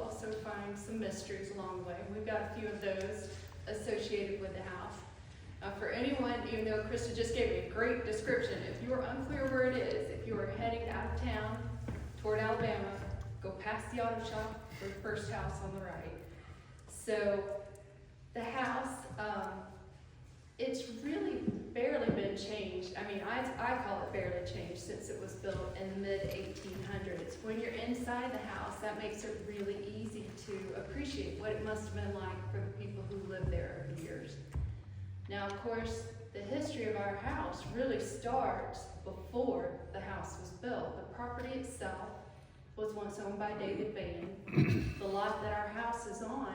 also find some mysteries along the way. We've got a few of those associated with the house. For anyone, even though Krista just gave me a great description, if you are unclear where it is, if you are heading out of town toward Alabama, go past the auto shop for the first house on the right. So the house, it's really barely been changed. I mean, I call it barely changed since it was built in the mid-1800s. When you're inside the house, that makes it really easy to appreciate what it must have been like for the people who lived there over the years. Now, of course, the history of our house really starts before the house was built. The property itself was once owned by David Van. The lot that our house is on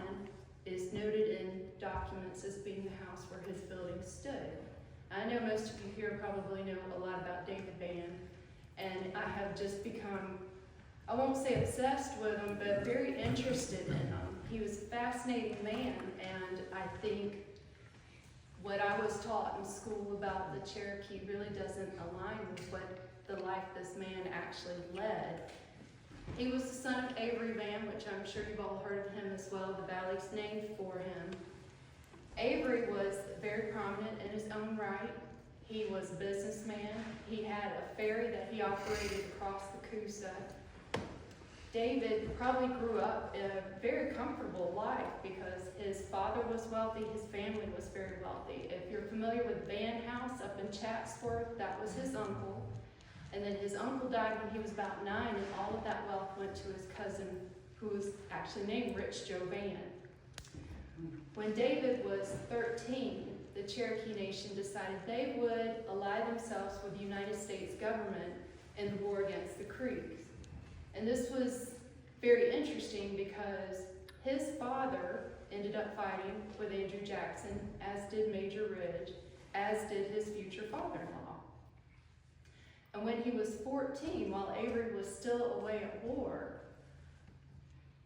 is noted in documents as being the house where his building stood. I know most of you here probably know a lot about David Van, and I have just become, I won't say obsessed with him, but very interested in him. He was a fascinating man, and I think what I was taught in school about the Cherokee really doesn't align with what the life this man actually led. He was the son of Avery Van, which I'm sure you've all heard of him as well. The valley's named for him. Avery was very prominent in his own right. He was a businessman. He had a ferry that he operated across the Coosa. David probably grew up in a very comfortable life because his father was wealthy, his family was very wealthy. If you're familiar with Van House up in Chatsworth, that was his uncle. And then his uncle died when he was about 9, and all of that wealth went to his cousin, who was actually named Rich Joe Van. When David was 13, the Cherokee Nation decided they would ally themselves with the United States government in the war against the Creeks. And this was very interesting because his father ended up fighting with Andrew Jackson, as did Major Ridge, as did his future father-in-law. And when he was 14, while Avery was still away at war,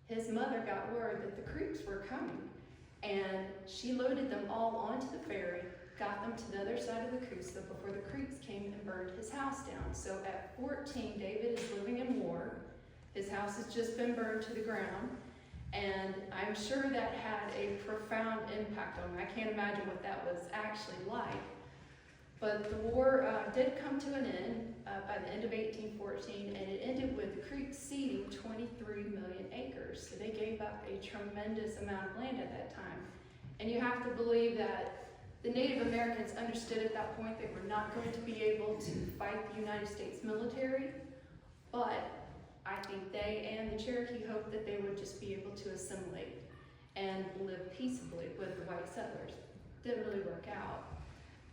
his mother got word that the Creeks were coming, and she loaded them all onto the ferry, got them to the other side of the Coosa before the Creeks came and burned his house down. So at 14, David is living in war. His house has just been burned to the ground, and I'm sure that had a profound impact on him. I can't imagine what that was actually like. But the war did come to an end by the end of 1814, and it ended with the Creeks ceding 23 million acres. So they gave up a tremendous amount of land at that time. And you have to believe that the Native Americans understood at that point they were not going to be able to fight the United States military, but I think they and the Cherokee hoped that they would just be able to assimilate and live peaceably with the white settlers. Didn't really work out.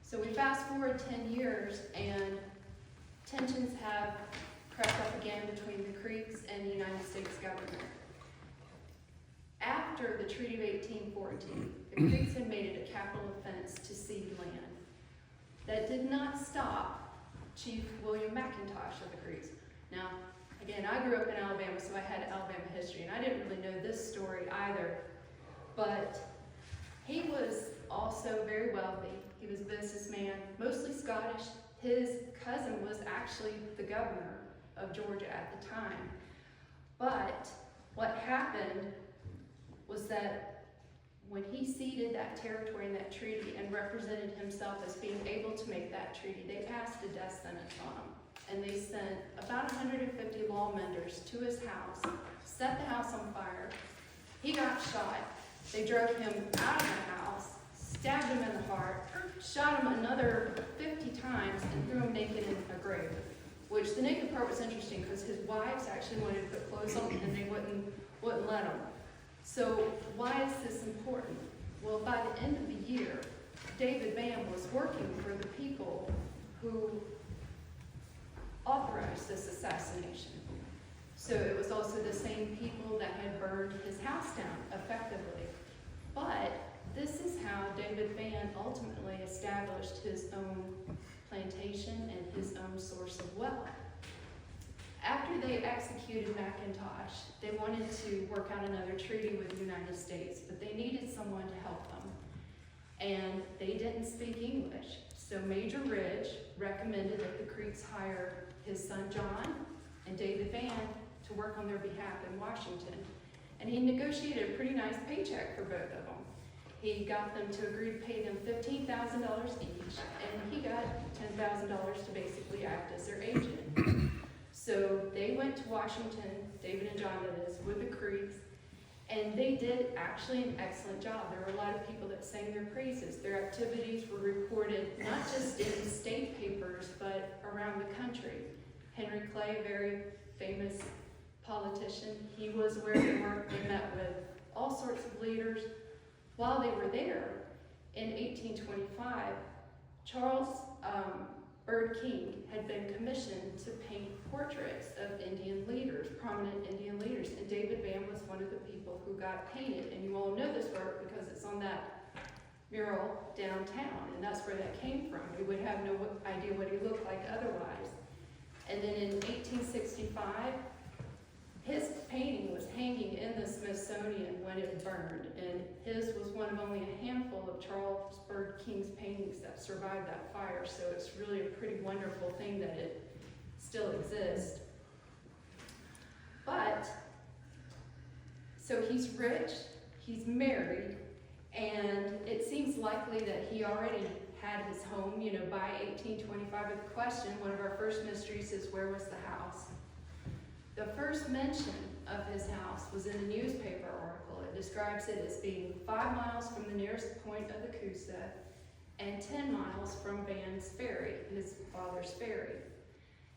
So we fast forward 10 years, and tensions have crept up again between the Creeks and the United States government. After the Treaty of 1814, the Creeks had made it a capital offense to cede land. That did not stop Chief William McIntosh of the Creeks. Now, again, I grew up in Alabama, so I had Alabama history, and I didn't really know this story either, but he was also very wealthy. He was a businessman, mostly Scottish. His cousin was actually the governor of Georgia at the time. But what happened was that when he ceded that territory in that treaty and represented himself as being able to make that treaty, they passed a death sentence on him. And they sent about 150 lawmenders to his house, set the house on fire. He got shot. They drug him out of the house, stabbed him in the heart, shot him another 50 times, and threw him naked in a grave. Which the naked part was interesting because his wives actually wanted to put clothes on and they wouldn't let him. So why is this important? Well, by the end of the year, David Van was working for the people who authorized this assassination. So it was also the same people that had burned his house down effectively. But this is how David Van ultimately established his own plantation and his own source of wealth. After they executed McIntosh, they wanted to work out another treaty with the United States, but they needed someone to help them. And they didn't speak English. So Major Ridge recommended that the Creeks hire his son John and David Van to work on their behalf in Washington. and he negotiated a pretty nice paycheck for both of them. He got them to agree to pay them $15,000 each, and he got $10,000 to basically act as their agent. So they went to Washington, David and John that is, with the Creeks, and they did actually an excellent job. There were a lot of people that sang their praises. Their activities were reported not just in state papers, but around the country. Henry Clay, a very famous politician, he was where they were. They met with all sorts of leaders. While they were there, in 1825, Charles Bird King had been commissioned to paint portraits of Indian leaders, prominent Indian leaders, and David Van was one of the people who got painted. And you all know this work because it's on that mural downtown, and that's where that came from. We would have no idea what he looked like otherwise. And then in 1865, his painting was hanging in the Smithsonian when it burned, and his was one of only a handful of Charles Bird King's paintings that survived that fire, so it's really a pretty wonderful thing that it still exists. But, so he's rich, he's married, and it seems likely that he already had his home, by 1825. But the question, one of our first mysteries, is where was the house? The first mention of his house was in a newspaper article. It describes it as being 5 miles from the nearest point of the Coosa and 10 miles from Van's Ferry, his father's ferry.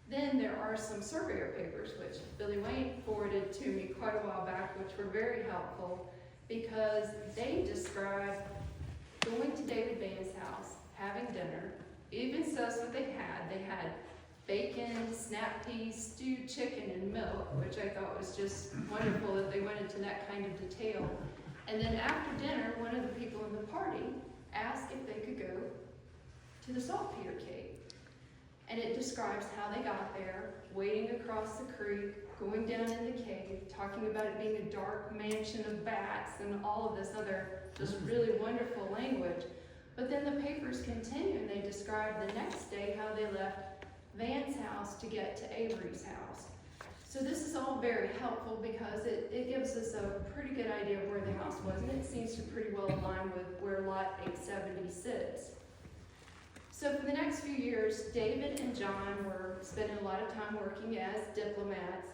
Then there are some surveyor papers, which Billy Wayne forwarded to me quite a while back, which were very helpful because they describe going to David Van's house, having dinner, even says what they had. They had bacon, snap peas, stewed chicken, and milk, which I thought was just wonderful that they went into that kind of detail. And then after dinner, one of the people in the party asked if they could go to the saltpeter cave. And it describes how they got there, wading across the creek, going down in the cave, talking about it being a dark mansion of bats and all of this other just really wonderful language. But then the papers continue and they describe the next day how they left Van's house to get to Avery's house. So this is all very helpful because it gives us a pretty good idea of where the house was, and it seems to pretty well align with where lot 870 sits. So for the next few years, David and John were spending a lot of time working as diplomats.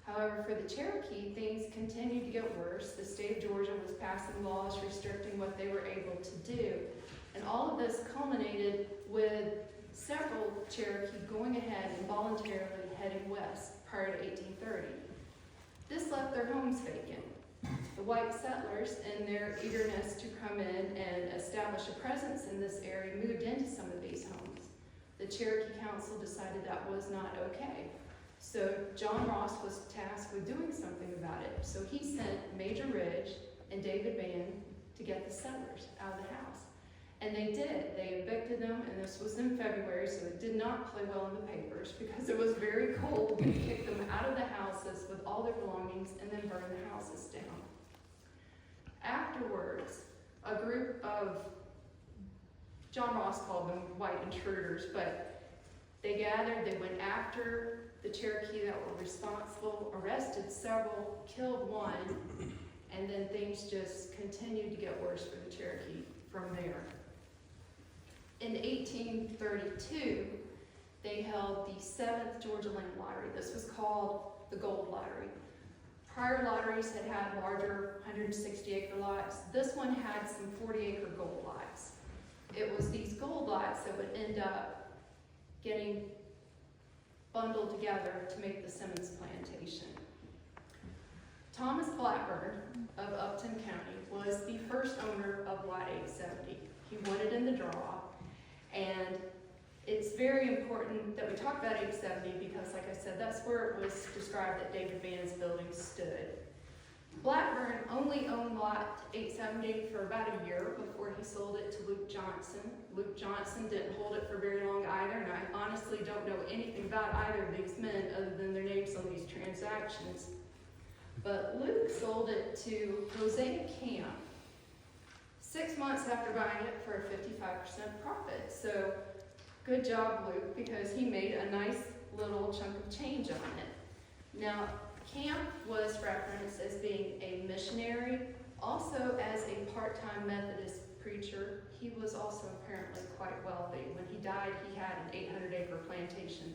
However, for the Cherokee, things continued to get worse. The state of Georgia was passing laws restricting what they were able to do. And all of this culminated with several Cherokee going ahead and voluntarily heading west prior to 1830. This left their homes vacant. The white settlers, in their eagerness to come in and establish a presence in this area, moved into some of these homes. The Cherokee Council decided that was not okay. So John Ross was tasked with doing something about it. So he sent Major Ridge and David Van to get the settlers out of the house. And they did. They evicted them, and this was in February, so it did not play well in the papers because it was very cold. They kicked them out of the houses with all their belongings and then burned the houses down. Afterwards, a group of, John Ross called them white intruders, but they gathered, they went after the Cherokee that were responsible, arrested several, killed one, and then things just continued to get worse for the Cherokee from there. In 1832, they held the 7th Georgia Land Lottery. This was called the Gold Lottery. Prior lotteries had had larger 160-acre lots. This one had some 40-acre gold lots. It was these gold lots that would end up getting bundled together to make the Simmons Plantation. Thomas Blackburn of Upton County was the first owner of Lot 870. He won it in the draw, and it's very important that we talk about 870 because, like I said, that's where it was described that David Van's building stood. Blackburn only owned Lot 870 for about a year before he sold it to Luke Johnson. Luke Johnson didn't hold it for very long either, and I honestly don't know anything about either of these men other than their names on these transactions. But Luke sold it to Hosea Camp 6 months after buying it for a 55% profit. So good job, Luke, because he made a nice little chunk of change on it. Now, Camp was referenced as being a missionary, also as a part-time Methodist preacher. He was also apparently quite wealthy. When he died, he had an 800-acre plantation.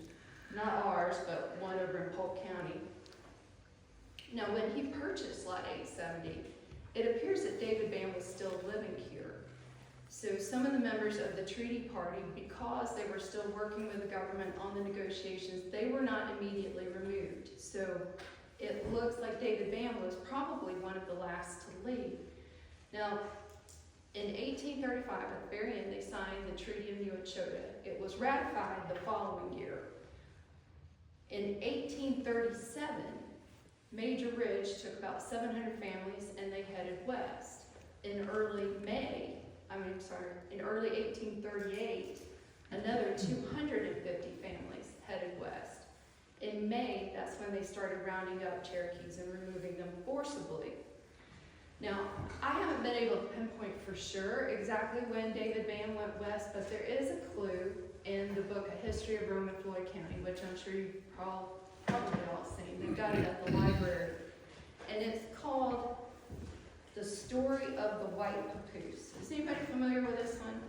Not ours, but one over in Polk County. Now, when he purchased Lot 870, it appears that David Bam was still living here. So some of the members of the treaty party, because they were still working with the government on the negotiations, they were not immediately removed. So it looks like David Bam was probably one of the last to leave. Now, in 1835, at the very end, they signed the Treaty of New Echota. It was ratified the following year. In 1837, Major Ridge took about 700 families and they headed west. In early 1838, another 250 families headed west. In May, that's when they started rounding up Cherokees and removing them forcibly. Now, I haven't been able to pinpoint for sure exactly when David Bam went west, but there is a clue in the book A History of Rome and Floyd County, which I'm sure you've probably all seen. They've got it at the library. And it's called The Story of the White Papoose. Is anybody familiar with this one?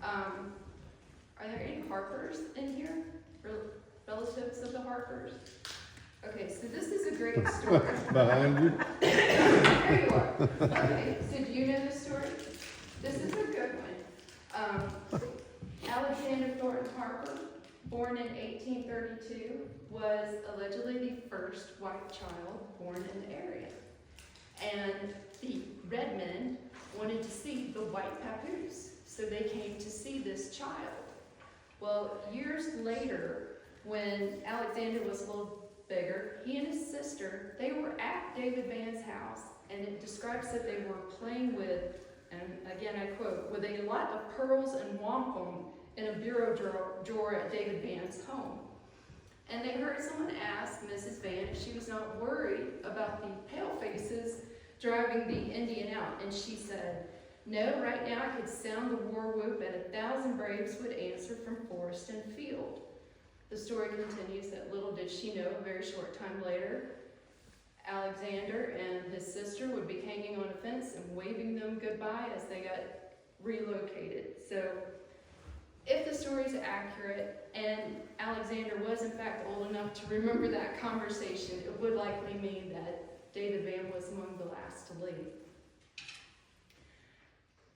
Are there any Harpers in here? Relatives of the Harpers? Okay, so this is a great story. Behind you. There you are. Okay, so do you know the story? This is a good one. Alexander Thornton Harper, born in 1832, was allegedly the first white child born in the area. And the red men wanted to see the white papoose, so they came to see this child. Well, years later, when Alexander was a little bigger, he and his sister, they were at David Bam's house, and it describes that they were playing with, and again I quote, with a lot of pearls and wampum in a bureau drawer at David Bam's home. And they heard someone ask Mrs. Van if she was not worried about the pale faces driving the Indian out, and she said, "No, right now I could sound the war whoop and 1,000 braves would answer from forest and field." The story continues that little did she know, a very short time later, Alexander and his sister would be hanging on a fence and waving them goodbye as they got relocated. So, if the story is accurate, and Alexander was in fact old enough to remember that conversation, it would likely mean that David Bam was among the last to leave.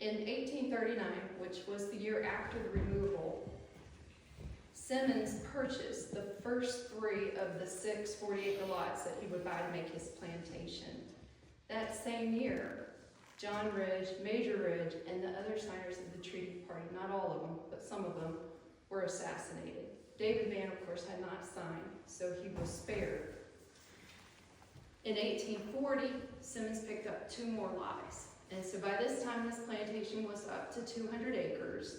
In 1839, which was the year after the removal, Simmons purchased the first 3 of the 6 40-acre lots that he would buy to make his plantation. That same year, John Ridge, Major Ridge, and the other signers of the treaty party, not all of them, but some of them, were assassinated. David Bam, of course, had not signed, so he was spared. In 1840, Simmons picked up 2 more lots. And so by this time, this plantation was up to 200 acres.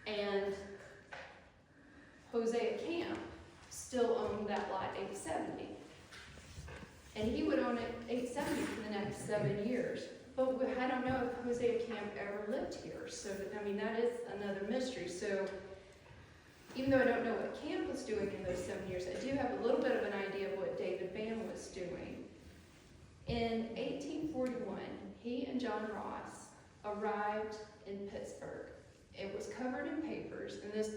And Hosea Camp still owned that lot 870. And he would own it 870 for the next 7 years. But I don't know if Hosea Camp ever lived here. So, I mean, that is another mystery. So, even though I don't know what Camp was doing in those 7 years, I do have a little bit of an idea of what David Bam was doing. In 1841, he and John Ross arrived in Pittsburgh. It was covered in papers, and this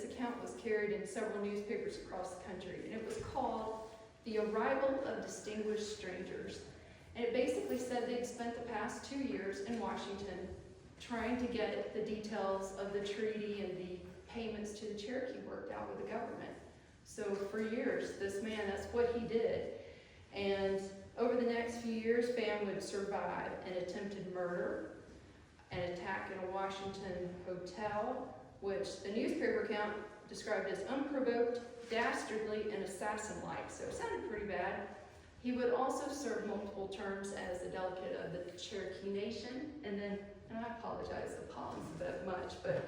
account was carried in several newspapers across the country, and it was called The Arrival of Distinguished Strangers. And it basically said they'd spent the past 2 years in Washington trying to get the details of the treaty and the payments to the Cherokee worked out with the government. So for years, this man, that's what he did. And over the next few years, Bam would survive an attempted murder, an attack in a Washington hotel, which the newspaper account described as unprovoked, dastardly, and assassin-like, so it sounded pretty bad. He would also serve multiple terms as a delegate of the Cherokee Nation, and then, and I apologize, the pollen's a bit much, but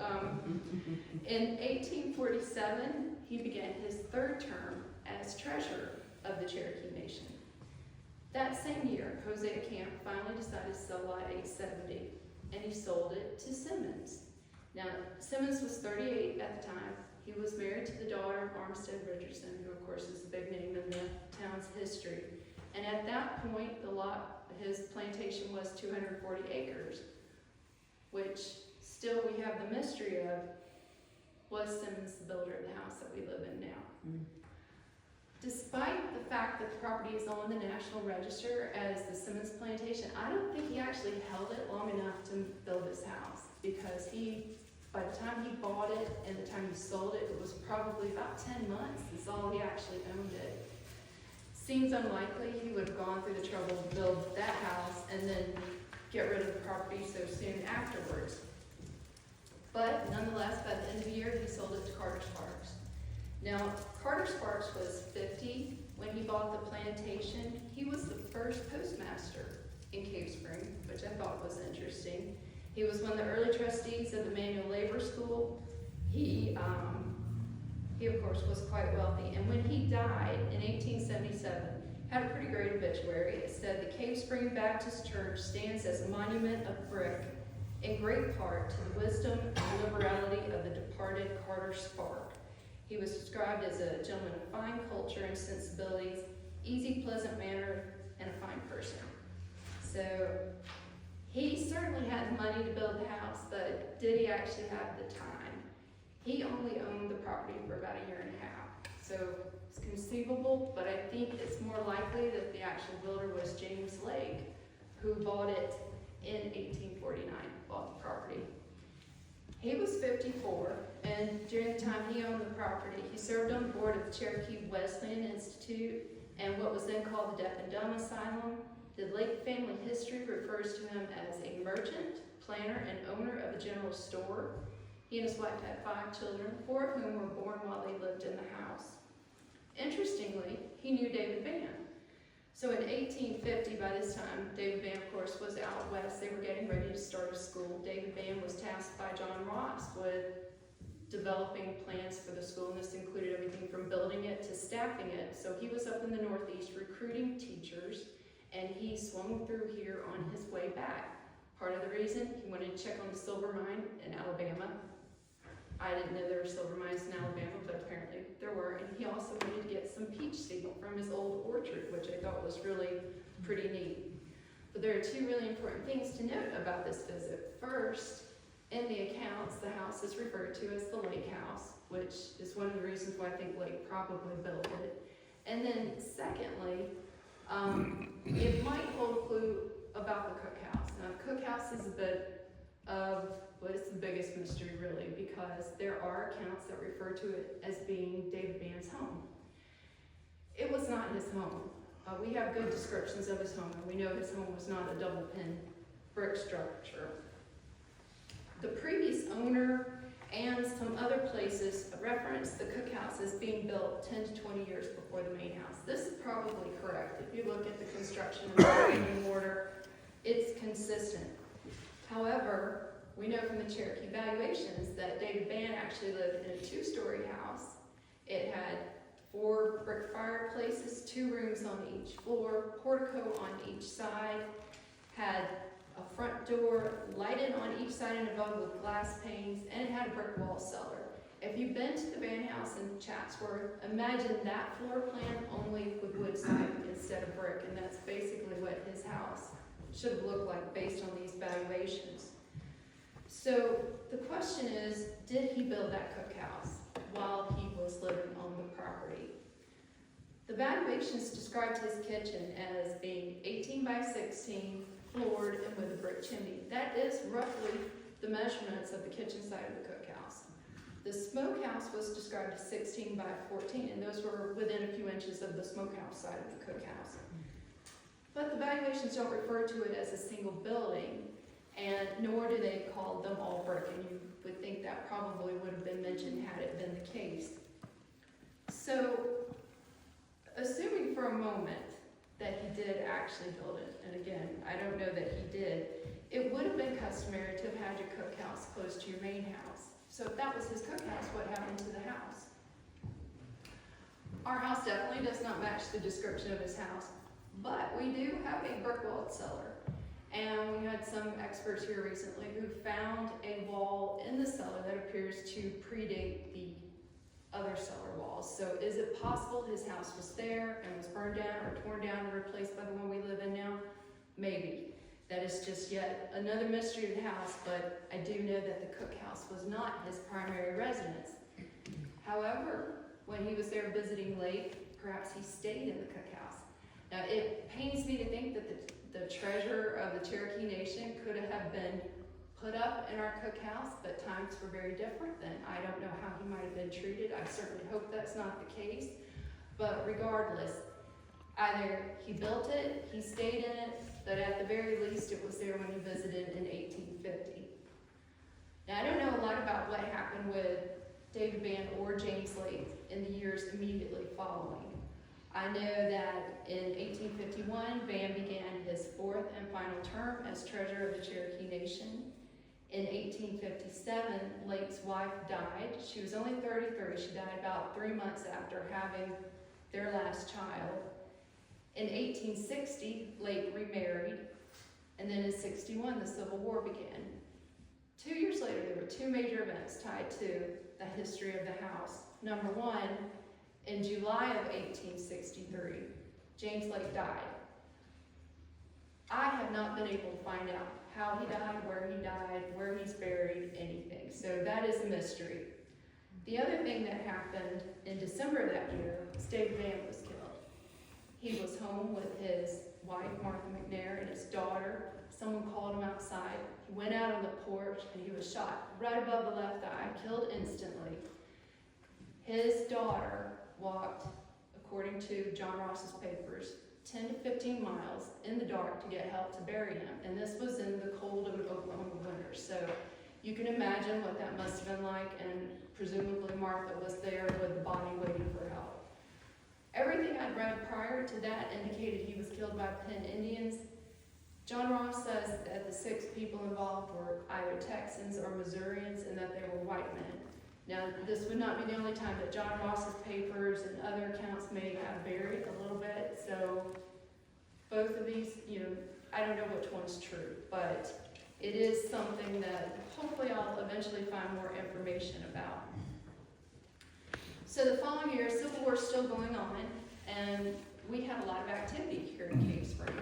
in 1847, he began his 3rd term as treasurer of the Cherokee Nation. That same year, Hosea Camp finally decided to sell lot 870, and he sold it to Simmons. Now, Simmons was 38 at the time. He was married to the daughter of Armstead Richardson, who of course is a big name in the town's history. And at that point, the lot, his plantation was 240 acres, which still we have the mystery of, was Simmons the builder of the house that we live in now? Mm. Despite the fact that the property is on the National Register as the Simmons Plantation, I don't think he actually held it long enough to build his house, because by the time he bought it and the time he sold it, it was probably about 10 months. That's all he actually owned it. Seems unlikely he would have gone through the trouble to build that house and then get rid of the property so soon afterwards. But nonetheless, by the end of the year, he sold it to Carter Sparks. Now, Carter Sparks was 50 when he bought the plantation. He was the first postmaster in Cave Spring, which I thought was interesting. He was one of the early trustees of the Manual Labor School. He of course was quite wealthy, and when he died in 1877, had a pretty great obituary. It said, "The Cave Spring Baptist Church stands as a monument of brick, in great part to the wisdom and liberality of the departed Carter Spark. He was described as a gentleman of fine culture and sensibilities, easy, pleasant manner, and a fine person." So he certainly had the money to build the house, but did he actually have the time? He only owned the property for about a year and a half. So it's conceivable, but I think it's more likely that the actual builder was James Lake, who bought it in 1849, bought the property. He was 54, and during the time he owned the property, he served on the board of the Cherokee Wesleyan Institute and what was then called the Deaf and Dumb Asylum. The Lake family history refers to him as a merchant, planner, and owner of a general store. He and his wife had 5 children, 4 of whom were born while they lived in the house. Interestingly, he knew David Vann. So in 1850, by this time, David Vann, of course, was out west. They were getting ready to start a school. David Vann was tasked by John Ross with developing plans for the school, and this included everything from building it to staffing it. So he was up in the Northeast recruiting teachers, and he swung through here on his way back. Part of the reason, he wanted to check on the silver mine in Alabama. I didn't know there were silver mines in Alabama, but apparently there were. And he also wanted to get some peach seed from his old orchard, which I thought was really pretty neat. But there are 2 really important things to note about this visit. First, in the accounts, the house is referred to as the Lake House, which is one of the reasons why I think Lake probably built it. And then secondly, it might hold a clue about the cookhouse. Now, the cookhouse is a bit of, well, it's the biggest mystery really, because there are accounts that refer to it as being David Vann's home. It was not his home. We have good descriptions of his home, and we know his home was not a double pin brick structure. The previous owner and some other places reference the cookhouse as being built 10 to 20 years before the main house. This is probably correct. If you look at the construction and the mortar, it's consistent. However, we know from the Cherokee valuations that David Vann actually lived in a 2-story house. It had 4 brick fireplaces, 2 rooms on each floor, portico on each side, had a front door lighted on each side and above with glass panes, and it had a brick wall cellar. If you've been to the Vann house in Chatsworth, imagine that floor plan only with wood siding instead of brick, and that's basically what his house should have looked like based on these valuations. So the question is, did he build that cookhouse while he was living on the property? The valuations described his kitchen as being 18 by 16, floored, and with a brick chimney. That is roughly the measurements of the kitchen side of the cookhouse. The smokehouse was described as 16 by 14, and those were within a few inches of the smokehouse side of the cookhouse. But the valuations don't refer to it as a single building, and nor do they call them all brick, and you would think that probably would have been mentioned had it been the case. So, assuming for a moment that he did actually build it, and again, I don't know that he did, it would have been customary to have had your cookhouse close to your main house. So if that was his cookhouse, what happened to the house? Our house definitely does not match the description of his house, but we do have a brick walled cellar. And we had some experts here recently who found a wall in the cellar that appears to predate the other cellar walls. So is it possible his house was there and was burned down or torn down and replaced by the one we live in now? Maybe. That is just yet another mystery of the house, but I do know that the cookhouse was not his primary residence. However, when he was there visiting Lake, perhaps he stayed in the cookhouse. Now, it pains me to think that the treasure of the Cherokee Nation could have been put up in our cookhouse, but times were very different then. I don't know how he might have been treated. I certainly hope that's not the case. But regardless, either he built it, he stayed in it, but at the very least it was there when he visited in 1850. Now, I don't know a lot about what happened with David Van or James Lake in the years immediately following. I know that in 1851, Van began his fourth and final term as treasurer of the Cherokee Nation. In 1857, Lake's wife died. She was only 33. She died about 3 months after having their last child. In 1860, Lake remarried, and then in 61, the Civil War began. 2 years later, there were two major events tied to the history of the house. Number one, in July of 1863, James Lake died. I have not been able to find out how he died, where he's buried, anything. So that is a mystery. The other thing that happened in December of that year was David Van was killed. He was home with his wife, Martha McNair, and his daughter. Someone called him outside. He went out on the porch and he was shot right above the left eye, killed instantly. His daughter walked, according to John Ross's papers, 10 to 15 miles in the dark to get help to bury him. And this was in the cold of an Oklahoma winter. So you can imagine what that must have been like, and presumably Martha was there with the body waiting for help. Everything I'd read prior to that indicated he was killed by Penn Indians. John Ross says that the 6 people involved were either Texans or Missourians and that they were white men. Now, this would not be the only time that John Ross's papers and other accounts may have varied a little bit. So both of these, I don't know which one's true, but it is something that hopefully I'll eventually find more information about. So the following year, Civil War is still going on, and we had a lot of activity here in Cave Spring.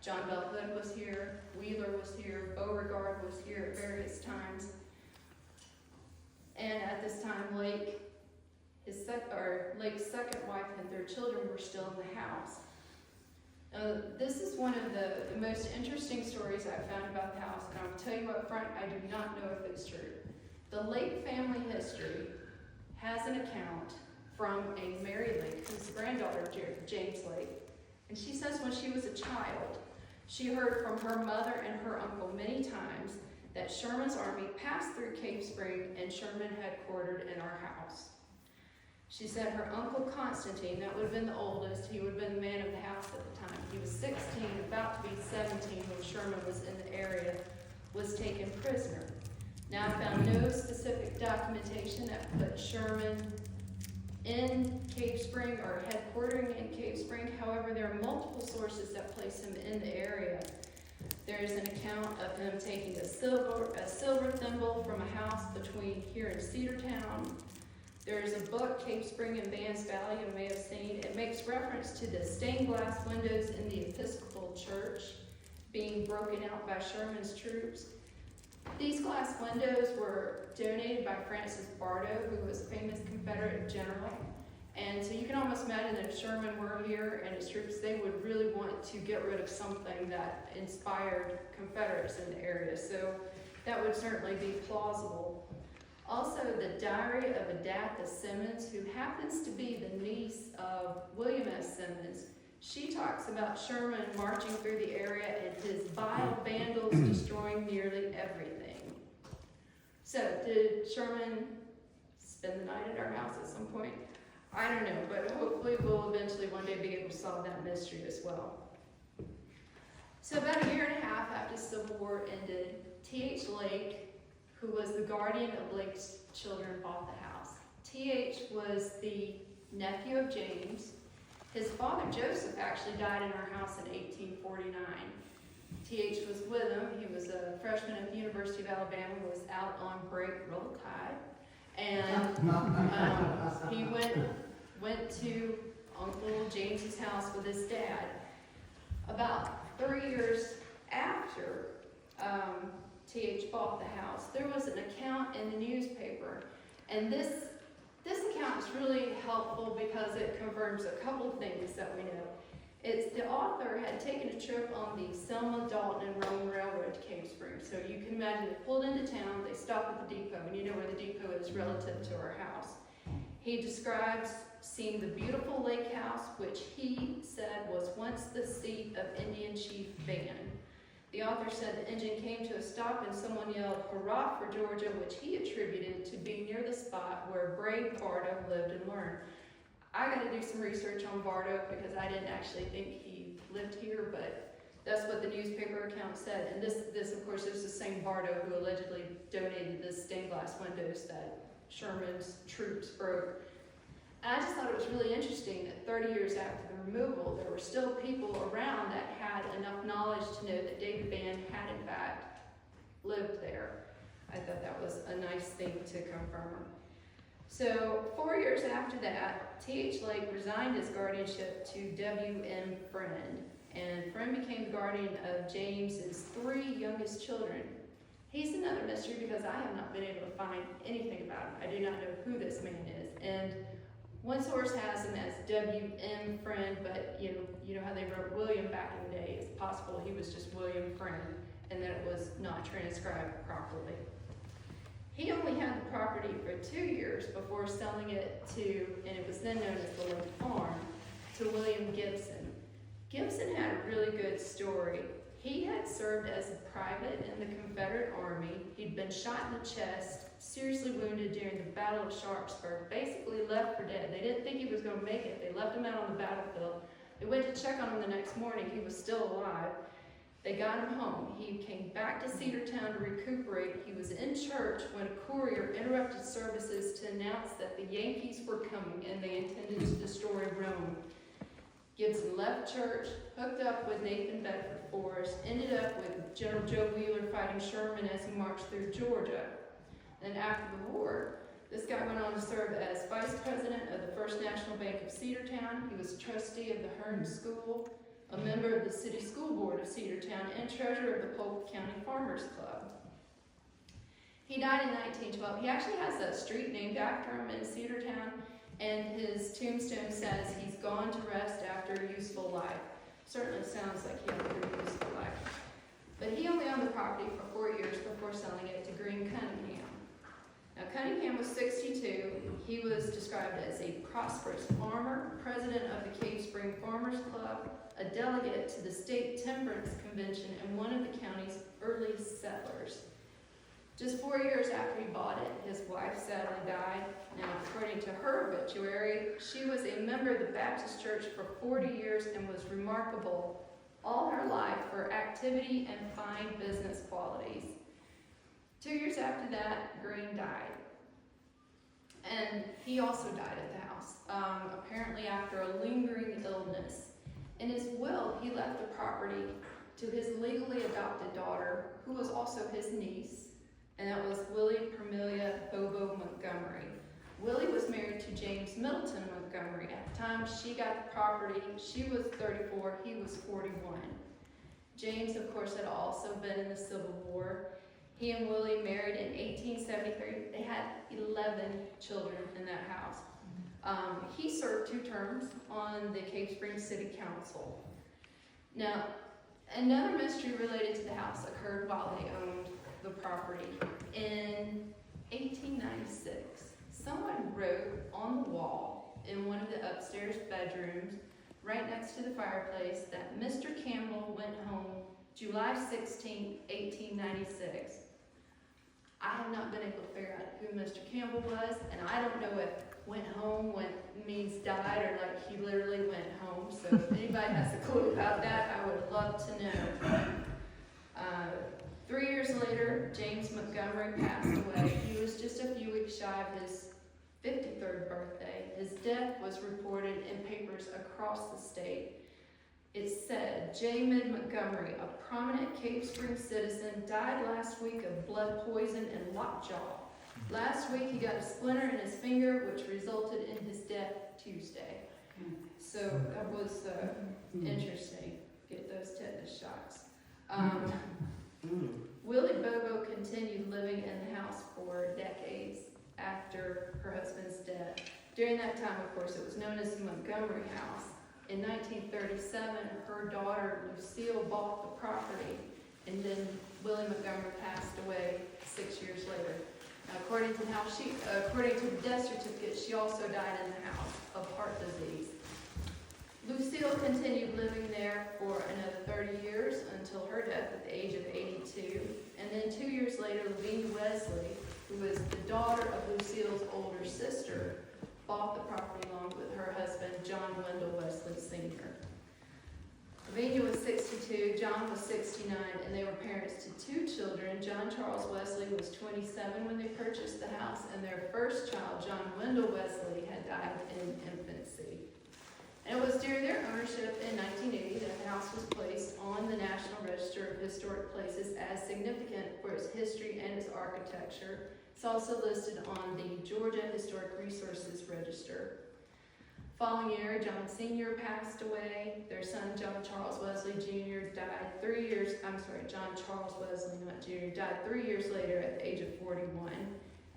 John Bell Hood was here, Wheeler was here, Beauregard was here at various times. And at this time, Lake's second wife and their children were still in the house. This is one of the most interesting stories I've found about the house, and I'll tell you up front, I do not know if it's true. The Lake family history has an account from a Mary Lake, who's the granddaughter of James Lake, and she says when she was a child, she heard from her mother and her uncle many times that Sherman's army passed through Cave Spring and Sherman headquartered in our house. She said her uncle Constantine, that would have been the oldest, he would have been the man of the house at the time. He was 16, about to be 17 when Sherman was in the area, was taken prisoner. Now, I found no specific documentation that put Sherman in Cave Spring or headquartering in Cave Spring. However, there are multiple sources that place him in the area. There's an account of him taking a silver thimble from a house between here and Cedartown. There's a book, Cave Spring and Vans Valley, you may have seen. It makes reference to the stained glass windows in the Episcopal Church being broken out by Sherman's troops. These glass windows were donated by Francis Bartow, who was a famous Confederate general. And so you can almost imagine that if Sherman were here and his troops, they would really want to get rid of something that inspired Confederates in the area. So that would certainly be plausible. Also, the diary of Adatha Simmons, who happens to be the niece of William S. Simmons, she talks about Sherman marching through the area and his vile vandals destroying nearly everything. So, did Sherman spend the night at our house at some point? I don't know, but hopefully we'll eventually one day be able to solve that mystery as well. So about a year and a half after the Civil War ended, T.H. Lake, who was the guardian of Lake's children, bought the house. T.H. was the nephew of James. His father, Joseph, actually died in our house in 1849. T.H. was with him. He was a freshman at the University of Alabama, was out on break, roll tide. And he went to Uncle James's house with his dad. About 3 years after T.H. bought the house, there was an account in the newspaper, and this account is really helpful because it confirms a couple of things that we know. It's the author had taken a trip on the Selma, Dalton, and Rome Railroad to Cave Springs. So you can imagine they pulled into town, they stopped at the depot, and you know where the depot is relative to our house. He describes seeing the beautiful lake house, which he said was once the seat of Indian Chief Van. The author said the engine came to a stop and someone yelled, "Hurrah for Georgia," which he attributed to being near the spot where brave Bardo lived and learned. I got to do some research on Bardo because I didn't actually think he lived here, but that's what the newspaper account said. And this of course, is the same Bardo who allegedly donated the stained glass windows that Sherman's troops broke. And I just thought it was really interesting that 30 years after the removal, there were still people around that had enough knowledge to know that David Van had in fact lived there. I thought that was a nice thing to confirm. So 4 years after that, T.H. Lake resigned his guardianship to W.M. Friend, and Friend became the guardian of James's 3 youngest children. He's another mystery because I have not been able to find anything about him. I do not know who this man is. And one source has him as W.M. Friend, but you know how they wrote William back in the day. It's possible he was just William Friend and that it was not transcribed properly. He only had the property for 2 years before selling it to, and it was then known as the Lake Farm, to William Gibson. Gibson had a really good story. He had served as a private in the Confederate Army. He'd been shot in the chest, seriously wounded during the Battle of Sharpsburg, basically left for dead. They didn't think he was going to make it. They left him out on the battlefield. They went to check on him the next morning. He was still alive. They got him home. He came back to Cedartown to recuperate. He was in church when a courier interrupted services to announce that the Yankees were coming and they intended to destroy Rome. Gibson left church, hooked up with Nathan Bedford Forrest, ended up with General Joe Wheeler fighting Sherman as he marched through Georgia. Then after the war, this guy went on to serve as vice president of the First National Bank of Cedartown. He was trustee of the Hearn School, a member of the City School Board of Cedartown, and treasurer of the Polk County Farmers Club. He died in 1912. He actually has a street named after him in Cedartown, and his tombstone says he's gone to rest after a useful life. Certainly sounds like he had a pretty useful life. But he only owned the property for 4 years before selling it to Green Cunningham. Now, Cunningham was 62. He was described as a prosperous farmer, president of the Cave Spring Farmers Club, a delegate to the State Temperance Convention, and one of the county's early settlers. Just 4 years after he bought it, his wife sadly died. Now, according to her obituary, she was a member of the Baptist Church for 40 years and was remarkable all her life for activity and fine business qualities. 2 years after that, Green died. And he also died at the house, apparently after a lingering illness. In his will, he left the property to his legally adopted daughter, who was also his niece, and that was Willie Permelia Bobo Montgomery. Willie was married to James Middleton Montgomery. At the time she got the property, she was 34, he was 41. James, of course, had also been in the Civil War. He and Willie married in 1873. They had 11 children in that house. He served 2 terms on the Cave Springs City Council. Now, another mystery related to the house occurred while they owned the property. In 1896, someone wrote on the wall in one of the upstairs bedrooms, right next to the fireplace, that Mr. Campbell went home July 16, 1896. I have not been able to figure out who Mr. Campbell was, and I don't know if went home means died or like he literally went home. So if anybody has a clue about that, I would love to know. 3 years later, James Montgomery passed away. He was just a few weeks shy of his 53rd birthday. His death was reported in papers across the state. It said, J. Mid Montgomery, a prominent Cave Springs citizen, died last week of blood poison and lockjaw. Last week, he got a splinter in his finger, which resulted in his death Tuesday. So that was interesting, get those tetanus shots. Willie Bobo continued living in the house for decades after her husband's death. During that time, of course, it was known as the Montgomery House. In 1937, her daughter Lucille bought the property, and then Willie Montgomery passed away 6 years later. Now, according to the death certificate, she also died in the house of heart disease. Lucille continued living there for another 30 years until her death at the age of 82. And then 2 years later, Lavinia Wesley, who was the daughter of Lucille's older sister, bought the property along with her husband, John Wendell Wesley Sr. Lavinia was 62, John was 69, and they were parents to 2 children. John Charles Wesley was 27 when they purchased the house, and their first child, John Wendell Wesley, had died in infancy. And it was during their ownership in 1980 that the house was placed on the National Register of Historic Places as significant for its history and its architecture. It's also listed on the Georgia Historic Resources Register. Following year, John Sr. passed away. Their son, John Charles Wesley Jr. John Charles Wesley, not Jr., died 3 years later at the age of 41.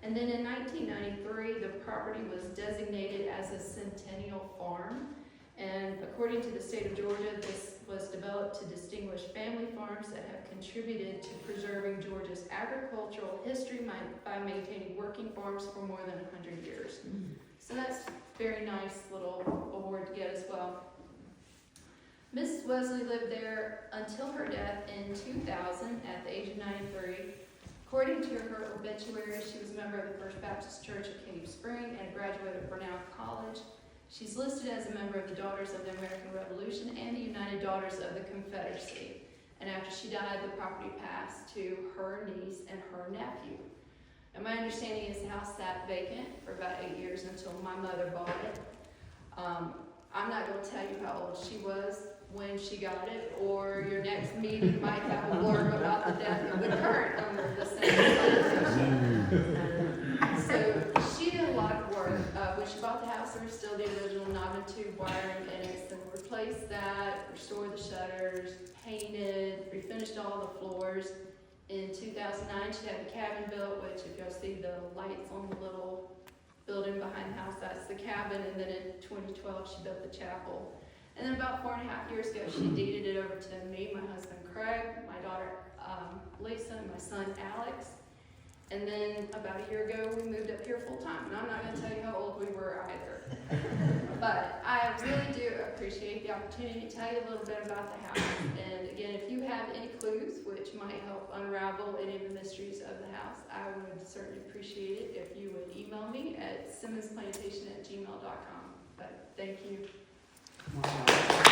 And then in 1993, the property was designated as a Centennial Farm. And according to the state of Georgia, this was developed to distinguish family farms that have contributed to preserving Georgia's agricultural history by maintaining working farms for more than 100 years. So that's a very nice little award to get as well. Mrs. Wesley lived there until her death in 2000 at the age of 93. According to her obituary, she was a member of the First Baptist Church of Cave Spring and a graduate of Burnell College. She's listed as a member of the Daughters of the American Revolution and the United Daughters of the Confederacy. And after she died, the property passed to her niece and her nephew. And my understanding is the house sat vacant for about 8 years until my mother bought it. I'm not going to tell you how old she was when she got it, or your next meeting might have a blurb about the death of the current owner of the Simmons Plantation. So she did a lot of work. When she bought the house, there was still the original knob and tube wiring in it, so we replaced that, restored the shutters, painted, refinished all the floors. In 2009, she had the cabin built, which if y'all see the lights on the little building behind the house, that's the cabin. And then in 2012, she built the chapel. And then about 4.5 years ago, she deeded it over to me, my husband Craig, my daughter Lisa, and my son Alex. And then about a year ago, we moved up here full time. And I'm not going to tell you how old we were either. But I really do appreciate the opportunity to tell you a little bit about the house. And again, if you have any clues which might help unravel any of the mysteries of the house, I would certainly appreciate it if you would email me at simmonsplantation@gmail.com. But thank you. Wow.